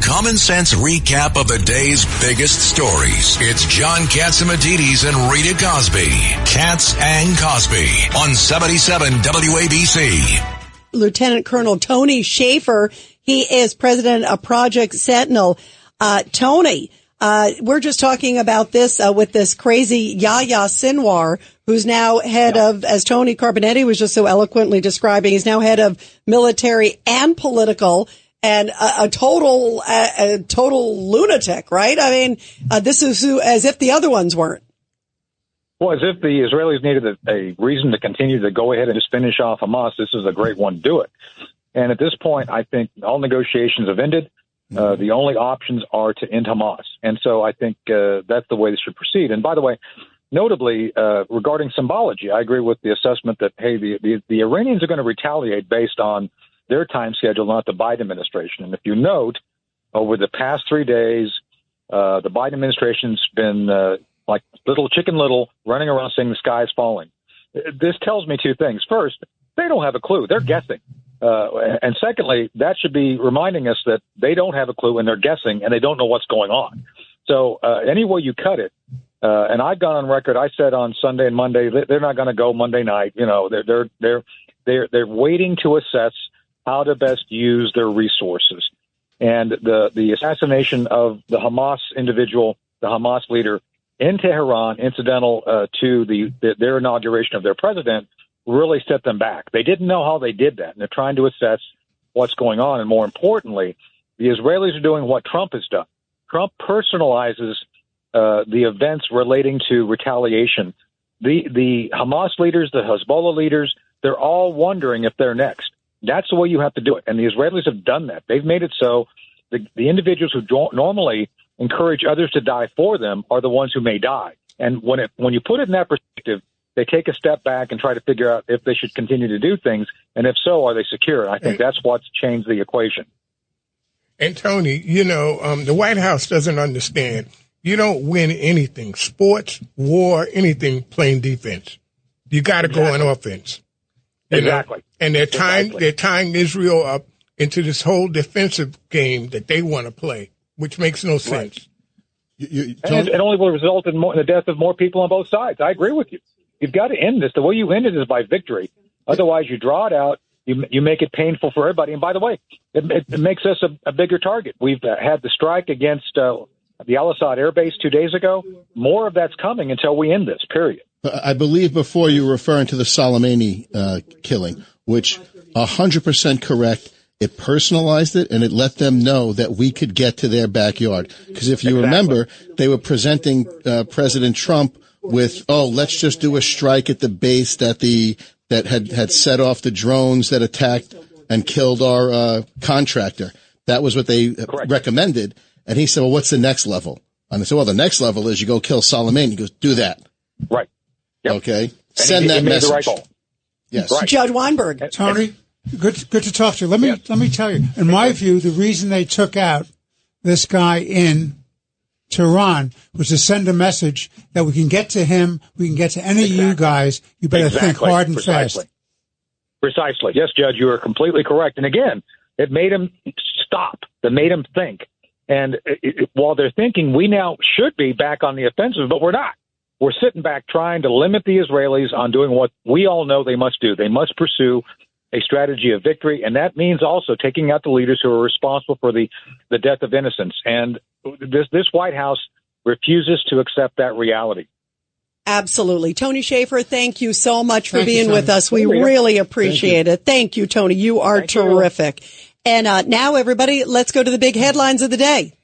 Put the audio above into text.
common sense recap of the day's biggest stories. It's John Catsimatidis and Rita Cosby. Katz and Cosby on 77 WABC. Lieutenant Colonel Tony Shaffer, he is president of Project Sentinel. Tony, we're just talking about this with this crazy Yahya Sinwar, who's now head of, as Tony Carbonetti was just so eloquently describing, he's now head of military and political, and a total lunatic, right? I mean, this is as if the other ones weren't. Well, as if the Israelis needed a reason to continue to go ahead and just finish off Hamas, this is a great one to do it. And at this point, I think all negotiations have ended. The only options are to end Hamas. And so I think that's the way this should proceed. And by the way, notably, regarding symbology, I agree with the assessment that, hey, the Iranians are going to retaliate based on their time schedule, not the Biden administration. And if you note, over the past 3 days, the Biden administration's been like little Chicken Little running around saying the sky is falling. This tells me two things. First, they don't have a clue. They're guessing. And secondly, that should be reminding us that they don't have a clue and they're guessing and they don't know what's going on. So any way you cut it, and I've gone on record, I said on Sunday and Monday, they're not going to go Monday night. You know, they're waiting to assess how to best use their resources. And the assassination of the Hamas individual, the Hamas leader in Tehran, incidental to their inauguration of their president, really set them back. They didn't know how they did that, and they're trying to assess what's going on. And more importantly, the Israelis are doing what Trump has done. Trump personalizes the events relating to retaliation. The Hamas leaders, the Hezbollah leaders, they're all wondering if they're next. That's the way you have to do it. And the Israelis have done that. They've made it so the individuals who normally encourage others to die for them are the ones who may die. And when you put it in that perspective, they take a step back and try to figure out if they should continue to do things, and if so, are they secure? And I think that's what's changed the equation. And Tony, you know, the White House doesn't understand. You don't win anything, sports, war, anything, playing defense. You got to go on offense. Exactly. Know? And they're tying Israel up into this whole defensive game that they want to play, which makes no sense. Right. And it only will result in the death of more people on both sides. I agree with you. You've got to end this. The way you end it is by victory. Otherwise, you draw it out. You make it painful for everybody. And by the way, it makes us a bigger target. We've had the strike against the Al-Assad air base 2 days ago. More of that's coming until we end this, period. I believe before you were referring to the Soleimani killing, which 100% correct. It personalized it, and it let them know that we could get to their backyard. Because if you remember, they were presenting President Trump with, let's just do a strike at the base that had set off the drones that attacked and killed our contractor. That was what they recommended. And he said, well, what's the next level? And I said, well, the next level is you go kill Soleimani. He goes, do that. Right. Yep. Okay. Send that message. Right call. Yes. Right. Judge Weinberg. Tony, good to talk to you. Let me tell you, in my view, the reason they took out this guy in Tehran was to send a message that we can get to him, we can get to any of you guys. You better think hard and fast. Precisely. Yes, Judge, you are completely correct. And again, it made him stop. It made him think. And while they're thinking, we now should be back on the offensive, but we're not. We're sitting back trying to limit the Israelis on doing what we all know they must do. They must pursue a strategy of victory, and that means also taking out the leaders who are responsible for the death of innocents. And this White House refuses to accept that reality. Absolutely. Tony Shaffer, thank you so much for being with us. We really appreciate it. Thank you, Tony. You are terrific. And now, everybody, let's go to the big headlines of the day.